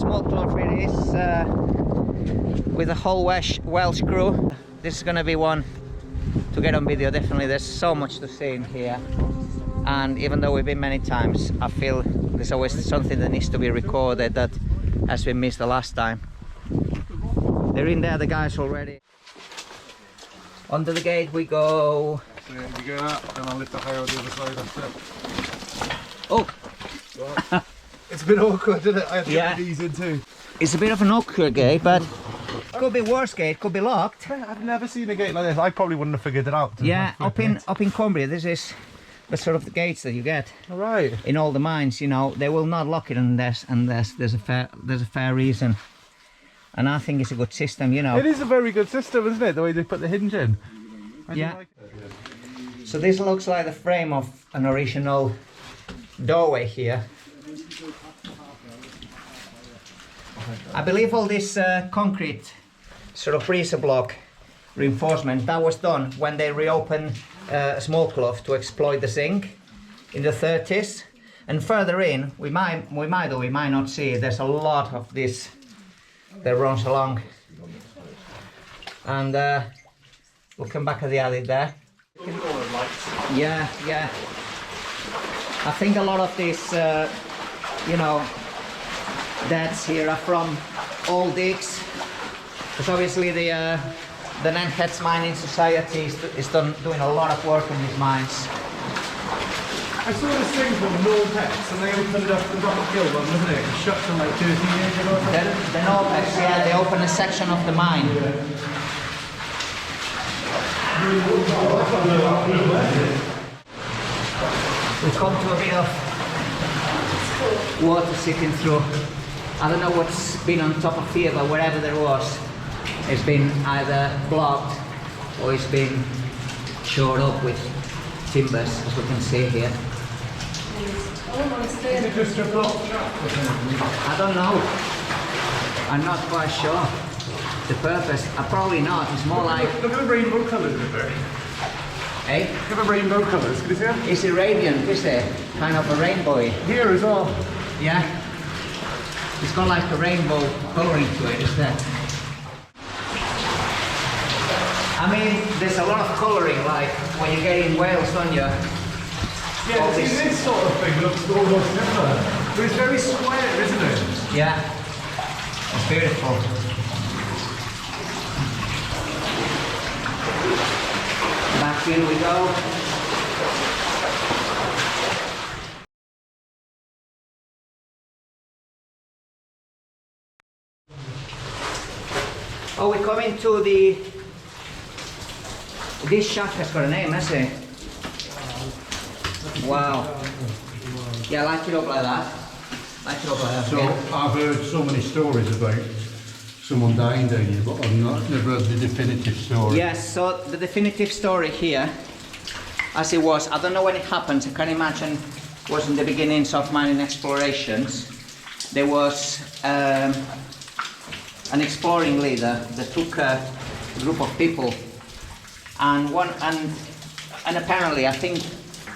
small cloth it is, with a whole well screw. This is gonna be one to get on video, definitely. There's so much to see in here, and even though we've been many times, I feel there's always something that needs to be recorded that has been missed the last time. They're in there, the guys, already. Under the gate we go. So you go up and I'll lift the hay on the other side, that's it. Oh! Well, it's a bit awkward, isn't it? I have to get these in too. It's a bit of an awkward gate, but could be worse gate, could be locked. I've never seen a gate like this. I probably wouldn't have figured it out. Yeah, up in Cumbria, this is the sort of the gates that you get. Right. In all the mines, you know, they will not lock it unless there's a fair reason. And I think it's a good system, you know. It is a very good system, isn't it? The way they put the hinge in. Yeah. Like so this looks like the frame of an original doorway here. I believe all this concrete sort of freezer block reinforcement, that was done when they reopened a small cloth to exploit the zinc in the 30s. And further in, we might or we might not see, there's a lot of this that runs along. And we'll come back at the alley there. Yeah, yeah. I think a lot of these, you know, deaths here are from old digs, because obviously the Nanheads Mining Society is doing a lot of work on these mines. I saw this thing called Norpex, and they opened up the rock guild one, wasn't it? It shut to like 30 years ago or something. The Norpex, yeah, they opened a section of the mine. We've come to a bit of water seeping through. I don't know what's been on top of here, but wherever there was, it's been either blocked or it's been shored up with timbers, as we can see here. Is it just a block? I don't know. I'm not quite sure. The purpose, probably not. It's more like... Look at the rainbow colours in there. Eh? Look at the rainbow colours, can you see them? It's a radiant, is it? Kind of a rainbow. Here as well. Yeah. It's got like a rainbow colouring to it, isn't it? I mean, there's a lot of colouring, like when you get in Wales, don't you? Yeah, see, this sort of thing looks almost similar. But it's very square, isn't it? Yeah. It's beautiful. Back in we go. Oh, we come into the... This shaft has got a name, hasn't it? Wow. Yeah, light it up like that. Light it up like that. So Yeah. I've heard so many stories about someone dying down here, but I've never heard the definitive story. Yes, so the definitive story here, as it was, I don't know when it happened, I can imagine was in the beginnings of mining explorations. There was an exploring leader that took a group of people, and apparently I think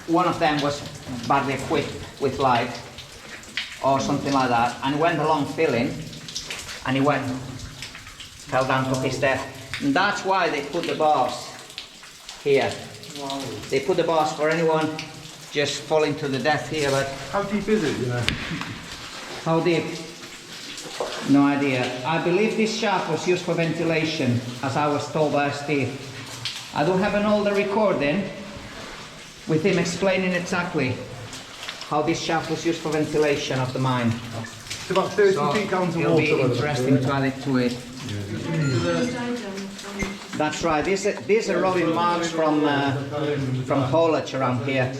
one of them was badly equipped with light or something like that, and he went along filling, and he fell down to his death. And that's why they put the bars here. Wow. They put the bars for anyone just falling to the death here, but... How deep is it, you know? How deep? No idea. I believe this shaft was used for ventilation, as I was told by Steve. I do have an older recording with him explaining exactly how this shaft was used for ventilation of the mine. It's about 30 feet down to water. It'll be interesting to add it to it. That's right. These are rubbing marks from haulage around here.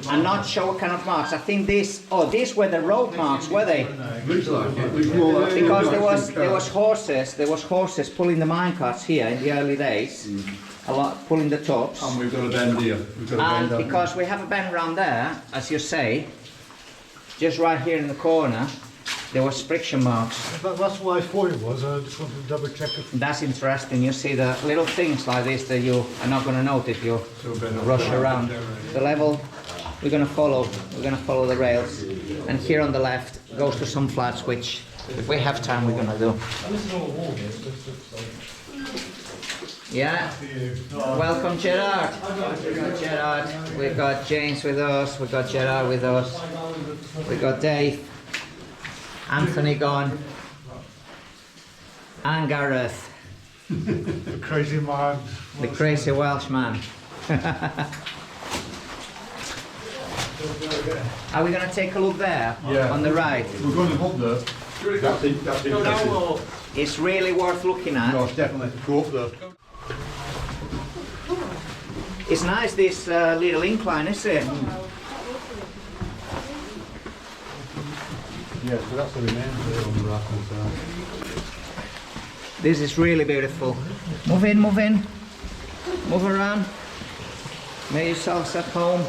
I'm not sure what kind of marks. I think these were the road marks, were they? Because there was horses pulling the mine carts here in the early days. A lot pulling the tops. And we've got a bend here. And because we have a bend around there, as you say, just right here in the corner, there was friction marks. That's what I thought it was. I just wanted to double check it. That's interesting. You see the little things like this that you are not going to notice if you rush around. The level we're going to follow the rails, and here on the left goes to some flats which If we have time, we're gonna do. And this is all wall here, so this looks like... Yeah. Welcome, Gerard. We got Gerard. We got James with us. We got Gerard with us. We got Dave. Anthony gone. And Gareth. The crazy man. The crazy Welsh man. Are we going to take a look there? Yeah. On the right? We're going to up there. That's interesting. It's really worth looking at. No, it's definitely. Go up there. It's nice, this little incline, isn't it? Yeah, so that's the remains there on the right hand side. This is really beautiful. Move in, move in. Move around. Make yourselves at home.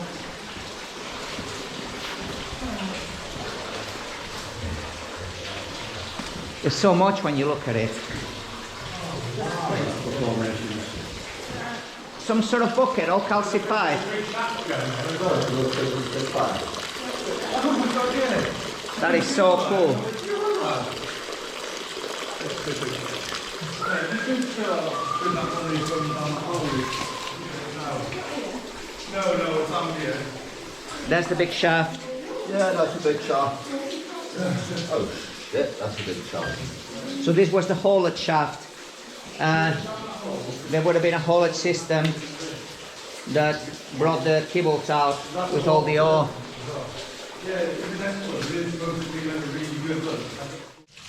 There's so much when you look at it. Some sort of bucket, all calcified. That is so cool. No, it's on here. There's the big shaft. Yeah, that's a big shaft. Oh shit, that's a big shaft. So this was the haulage shaft. There would have been a haulage system that brought the kibbles out with all the ore.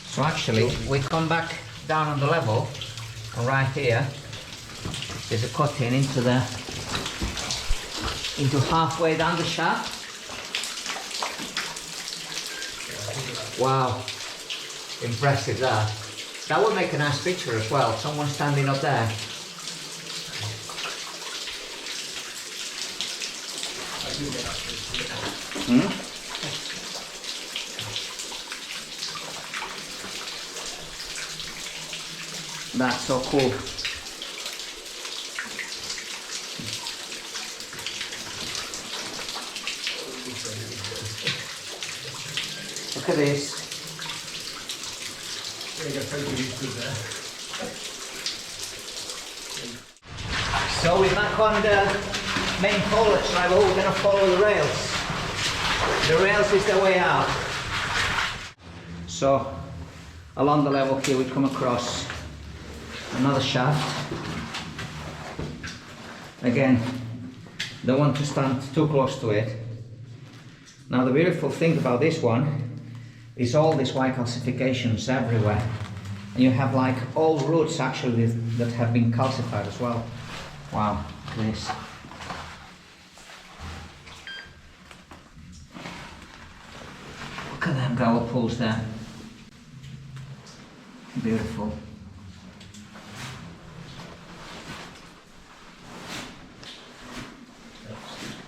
So actually, we come back down on the level, and right here, there's a cutting into halfway down the shaft. Wow, impressive that. That would make a nice picture as well, someone standing up there. That's so cool. Look at this. So we're back on the main haulage level. We're going to follow the rails. The rails is the way out. So along the level here we come across another shaft. Again, don't want to stand too close to it. Now the beautiful thing about this one is all these white calcifications everywhere. And you have like old roots actually that have been calcified as well. Wow, look at this. Look at them gravel pools there. Beautiful.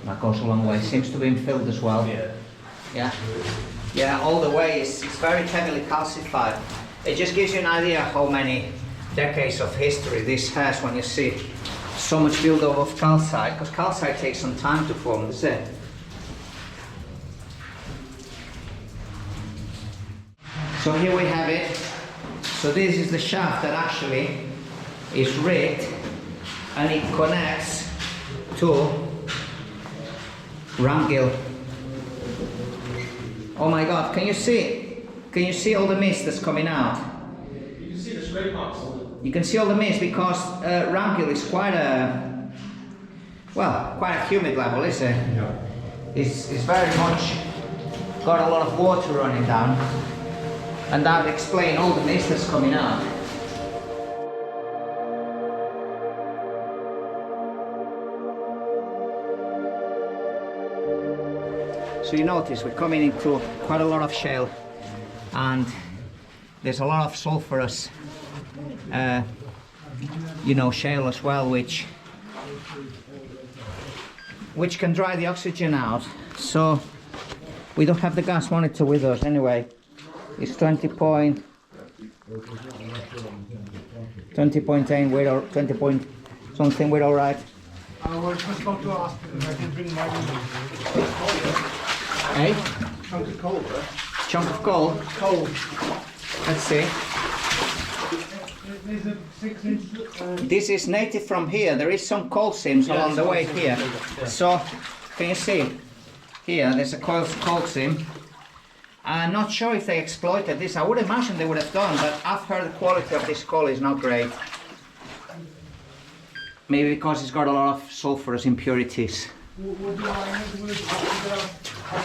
That goes a long way. Seems to have been filled as well. Yeah. Yeah. Yeah, all the way. It's very heavily calcified. It just gives you an idea how many decades of history this has when you see so much build-up of calcite, because calcite takes some time to form, that's it. So here we have it. So this is the shaft that actually is rigged and it connects to Ramgill. Oh my God, can you see all the mist that's coming out? You can see the straight marks on it. You can see all the mist because Ramgill is quite a humid level, isn't it? Yeah. It's very much got a lot of water running down, and that would explain all the mist that's coming out. So you notice we're coming into quite a lot of shale, and there's a lot of sulfurous shale as well, which can dry the oxygen out. So we don't have the gas monitor with us anyway. It's 20.8, we're 20 point something, we're all right. I was just about to ask if I can bring my Eh? chunk of coal there. Chunk of coal? Coal. Let's see. There's a 6-inch. This is native from here. There is some coal seams along the way here. So, can you see? Here, there's a coal seam. I'm not sure if they exploited this. I would imagine they would have done, but I've heard the quality of this coal is not great. Maybe because it's got a lot of sulfurous impurities.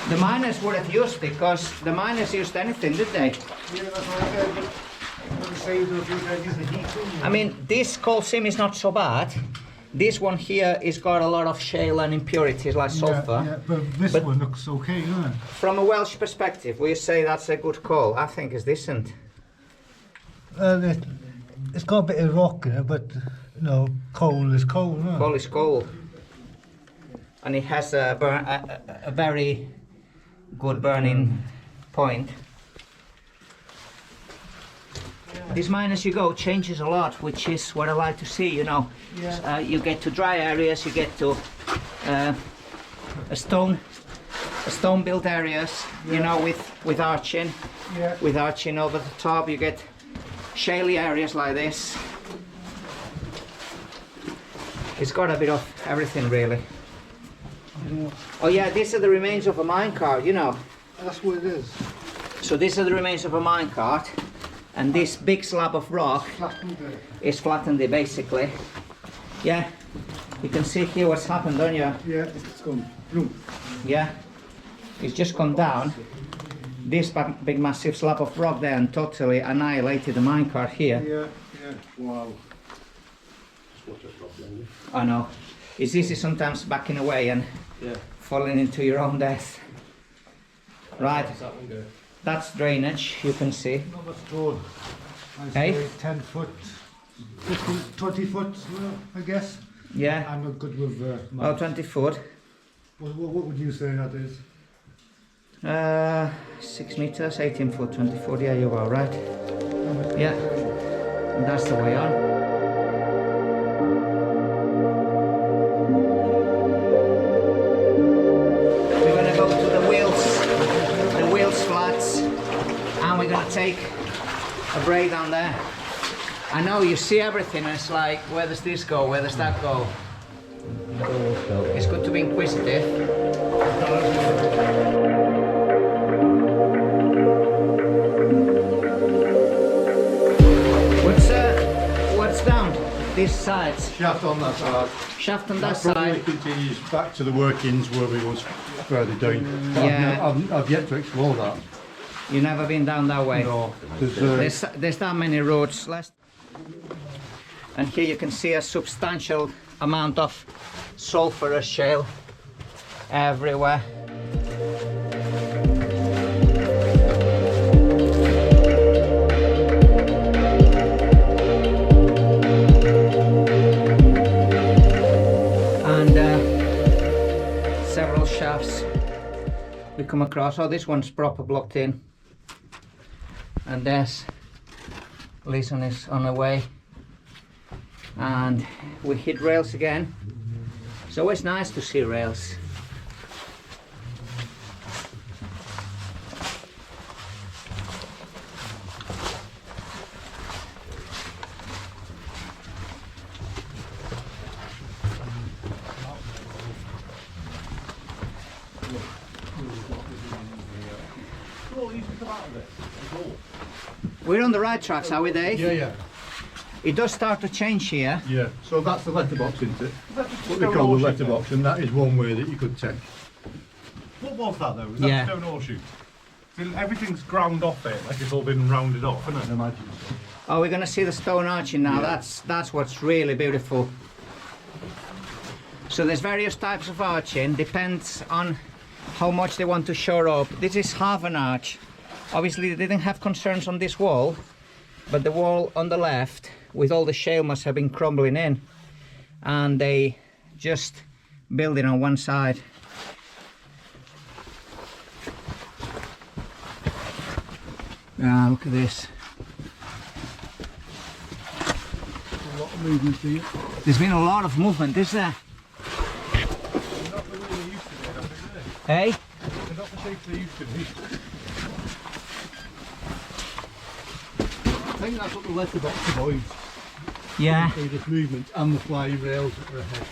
The miners would have used it, because the miners used anything, did they? Yeah, that's what I said, but they say that you can use the heat. I mean, this coal seam is not so bad. This one here is got a lot of shale and impurities like sulfur. Yeah, but this one looks okay, doesn't it? From a Welsh perspective, we say that's a good coal. I think it's decent. It's got a bit of rock in it, but you know, coal is coal, isn't it? Coal is coal. And it has a very good burning point. This mine as you go changes a lot, which is what I like to see, you know. Yeah. You get to dry areas, you get to stone built areas, you know, with arching. Yeah. With arching over the top, you get shaly areas like this. It's got a bit of everything, really. Oh yeah, these are the remains of a minecart, you know. That's what it is. So these are the remains of a minecart, and this big slab of rock is flattened there, basically. Yeah, you can see here what's happened, don't you? Yeah, it's gone. Boom. Yeah, it's just come down. This big massive slab of rock there and totally annihilated the minecart here. Yeah, yeah. Wow. I know. It's easy sometimes backing away and falling into your own death. Right, that's drainage, you can see. No, that's good. I Hey? say 10 foot, 15, 20 foot, I guess. Yeah, I'm not good with well, maths. 20 foot. What would you say that is? 6 meters, 18 foot, 20 foot, yeah, you are right. Yeah, and that's the way on. We're gonna go to the wheels flats, and we're gonna take a break down there. I know you see everything, and it's like, where does this go, where does that go? It's good to be inquisitive. What's down these sides? Shaft on that side. Shaft on that Probably side. continues back to the workings where we was further down. But Yeah. I've yet to explore that. You've never been down that way. No, there's, There's that many roads left. And here you can see a substantial amount of sulfurous shale everywhere. And several shafts we come across. Oh, this one's proper blocked in. And there's Leeson is on the way. And we hit rails again. It's always nice to see rails. We're on the right tracks, are we, Dave? yeah. It does start to change here. Yeah, so that's the letterbox, isn't it? What they call the letterbox, and that is one way that you could take. What was that though? Was that Yeah. stone horseshoe? Everything's ground off it, like it's all been rounded off, isn't it? Imagine so. Oh, we're gonna see the stone arching now. Yeah. That's what's really beautiful. So there's various types of arching, depends on how much they want to shore up. This is half an arch. Obviously they didn't have concerns on this wall, but the wall on the left with all the shale must have been crumbling in, and they just build it on one side. Ah, look at this. A lot of movement here. There's been a lot of movement, is there? They're not the way they used to be, I think, Hey? they're not the shape they used to be. think that's what the letterbox avoids. Yeah, Through this movement and the flying rails that are ahead.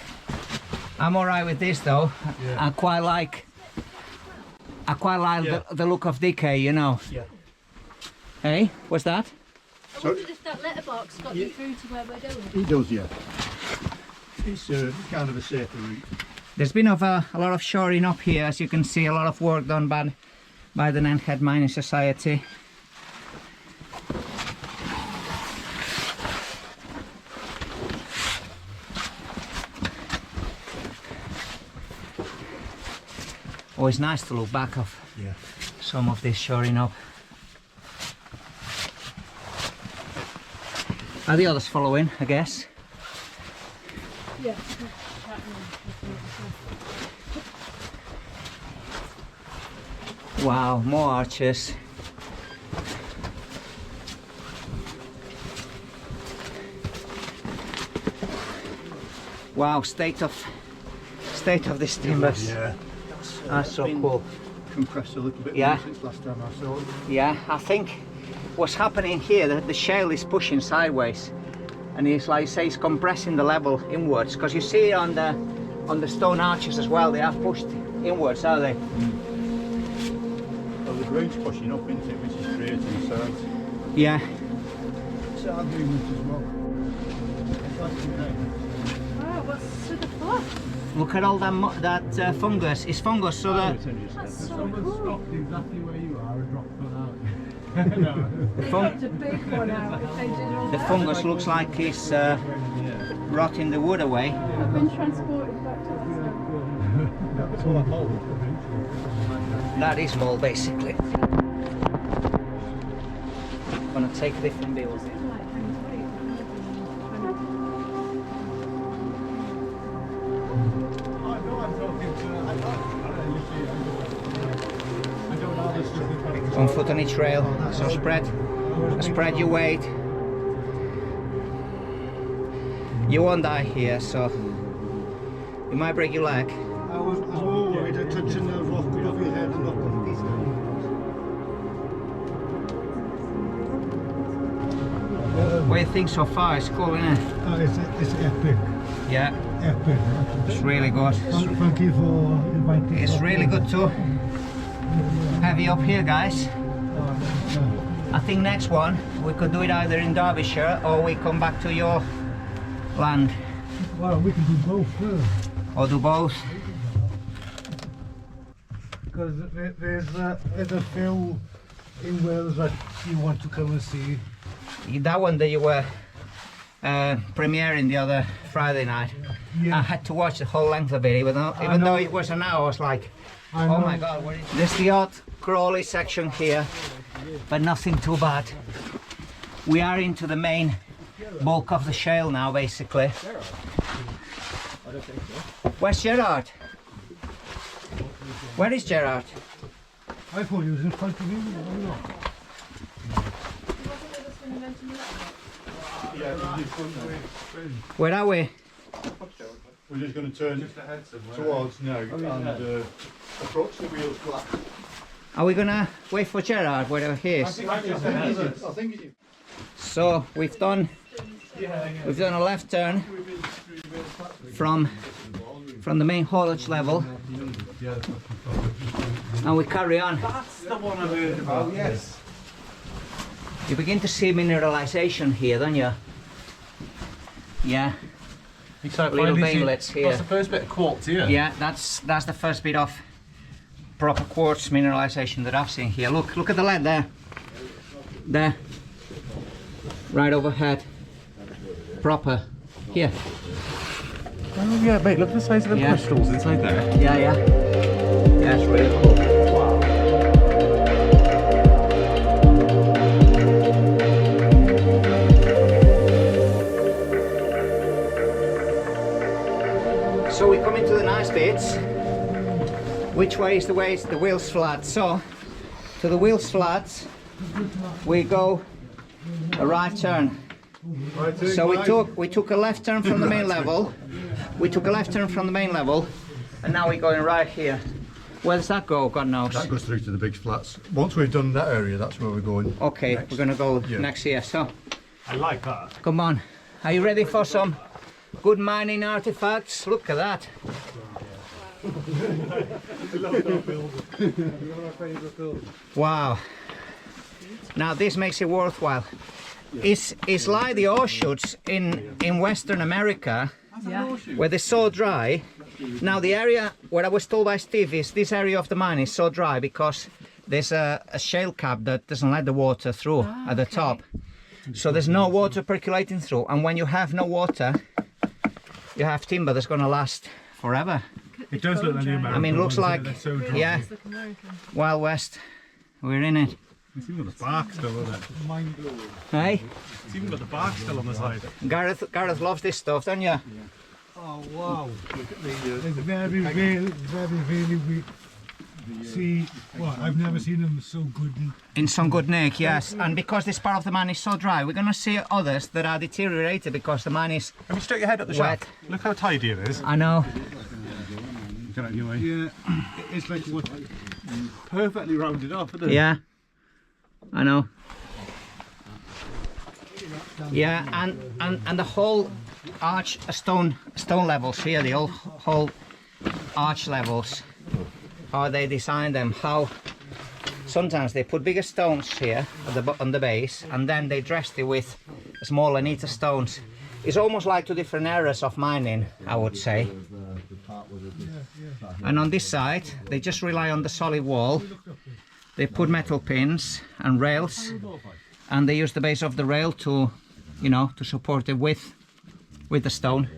I'm alright with this though. Yeah. I quite like Yeah. the look of decay, you know. Yeah. Hey, what's that? I wondered if that letterbox got you through to where we're going. It does, yeah. It's kind of a safer route. There's been a lot of shoring up here, as you can see, a lot of work done by the Nanhead Mining Society. Always nice to look back of some of this shoring up. Are the others following, I guess? Yeah. Wow, more arches. Wow, state of this timbers. Yeah. That's so cool. Compressed a little bit Yeah. more since last time I saw it. Yeah, I think what's happening here, the shale is pushing sideways, and it's like say it's compressing the level inwards. Because you see on the stone arches as well, they are pushed inwards, are they? Well, the grade's pushing up into it, which is creating sides. Yeah. Side movement as well. Wow, what's to the foot? Look at all that fungus. It's fungus, so that That's so Someone cool. stopped exactly where you are and dropped one out. They dropped a big one out if they did all the that. fungus looks like it's rotting the wood away. I've been transported back to that. That's all I hold eventually. That is mold, basically. Gonna take a different view. One foot on each rail. So spread your weight. You won't die here, so you might break your leg. I was more worried of touching the rock above your head and not going to What do you think so far? It's cool, isn't it? It's epic. Yeah, Epic. it's really good. Thank you for inviting me. It's really good to have you up here, guys. I think next one we could do it either in Derbyshire or we come back to your land, Well, we can do both. or do both. Because there's a few in Wales that you want to come and see. That one that you were premiering the other Friday night, Yeah. I had to watch the whole length of it, even though it was an hour. I was like, I oh know. my god, what is this? There's the odd crawly section here, but nothing too bad. We are into the main bulk of the shale now, basically. Where's Gerard? Where is Gerard? I thought he was in front of you. Where are we? We're just going to turn towards now and approach the wheels flat. Are we gonna wait for Gerard wherever he is? I think it, So we've done a left turn from the main haulage level, and we carry on. That's the one I've heard about. Oh, yes. You begin to see mineralization here, don't you? Yeah, You can't little find these- veinlets here. That's the first bit of quartz here. Yeah, that's the first bit of proper quartz mineralization that I've seen here. Look at the lead there. There. Right overhead. Proper. Here. Oh yeah, mate, look at the size of the Yeah. crystals inside there. Yeah, yeah. Yeah, it's really cool. So we come into the nice bits. Which way is the wheels flat? So to the wheels flats we go a right turn. So we took a left turn from the main level. We took a left turn from the main level, and now we're going right here. Where does that go? God knows. That goes through to the big flats. Once we've done that area, that's where we're going. Okay, next. we're gonna go Yeah. next year. So, I like that. come on. Are you ready for some good mining artifacts? Look at that. Wow. Now this makes it worthwhile. It's like the orchards in Western America, where they're so dry. Now the area, what I was told by Steve, is this area of the mine is so dry because there's a shale cap that doesn't let the water through at the top. So there's no water percolating through, and when you have no water, you have timber that's going to last forever. It does look like the American. I mean, looks like, yeah, It's like American. Wild West. We're in it. It's even got the bark still on it. Hey, It's even got the bark still on the side. Gareth loves this stuff, don't you? Oh wow! It's very, very. See, well, I've never seen them so good. In some good nick, yes. And because this part of the mine is so dry, we're going to see others that are deteriorated because the mine is Have you stuck your head up the wet. shaft? Look how tidy it is. I know. Get out of your way. Yeah, it's like what? Perfectly rounded off, isn't it? Yeah, I know. Yeah, and the whole arch, stone levels here, the whole arch levels, how they design them, how sometimes they put bigger stones here at on the base, and then they dressed it with smaller, neater stones. It's almost like two different eras of mining, I would say. And on this side, they just rely on the solid wall. They put metal pins and rails, and they use the base of the rail to, you know, to support it with the stone.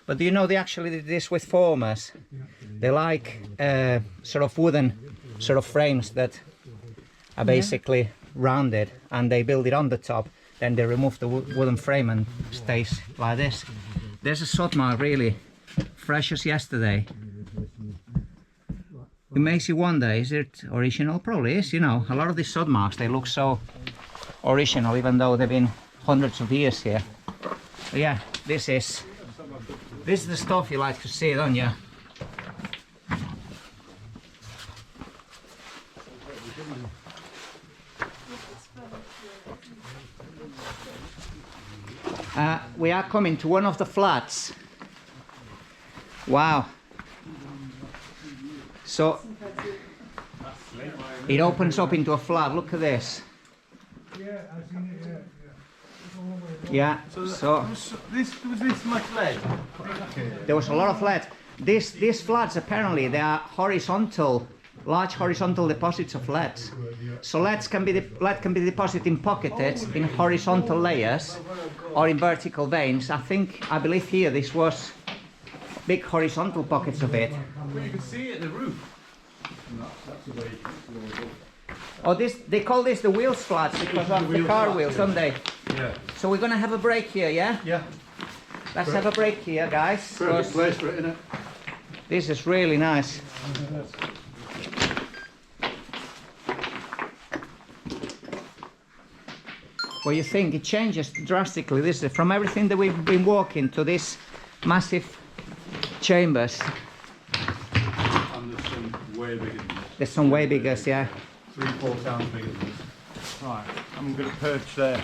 But do you know they actually did this with formers? They like sort of wooden sort of frames that are basically rounded, and they build it on the top. Then they remove the wooden frame and stays like this. There's a sod mark, really fresh as yesterday. It makes you wonder, is it original? Probably is, you know. A lot of these sod marks, they look so original, even though they've been hundreds of years here. But yeah, this is the stuff you like to see, don't you? We are coming to one of the flats. Wow. So it opens up into a flat. Look at this. Yeah, I've seen it. Yeah. So This was this much lead. there was a lot of lead. These flats, apparently they are horizontal, large horizontal deposits of lead. So lead can be deposited in pocketed in horizontal layers or in vertical veins. I believe here this was big horizontal pockets of it. Well, you can see it in the roof. Oh, they call this the wheels flats because of the car wheels, don't they? Yeah. So we're gonna have a break here, yeah? Yeah. Let's have a break here, guys. Perfect place for it, innit? This is really nice. What do you think? It changes drastically. This is from everything that we've been walking to this massive chambers. And there's some way bigger than this. There's some way bigger, yeah. 3-4 times bigger than this. Right, I'm going to perch there.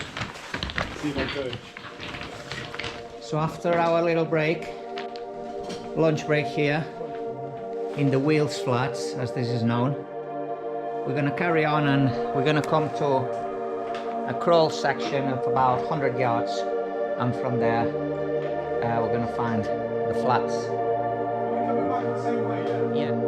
See my perch. So after our little break, lunch break here in the Wheels Flats, as this is known, we're gonna carry on and we're gonna come to a crawl section of about 100 yards, and from there we're gonna find the flats. Are we coming back the same way, yeah? Yeah.